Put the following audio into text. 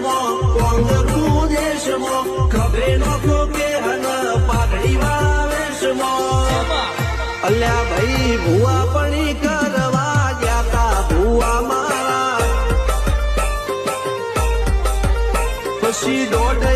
દેશમાં કોંગતું દેશમાં ખભે નોખો કે હન પાઘડી વાળા વેશમાં અલ્યા ભાઈ ભૂવા પણી કરવા ગયા તા ભૂવા મારા પછી દોઢ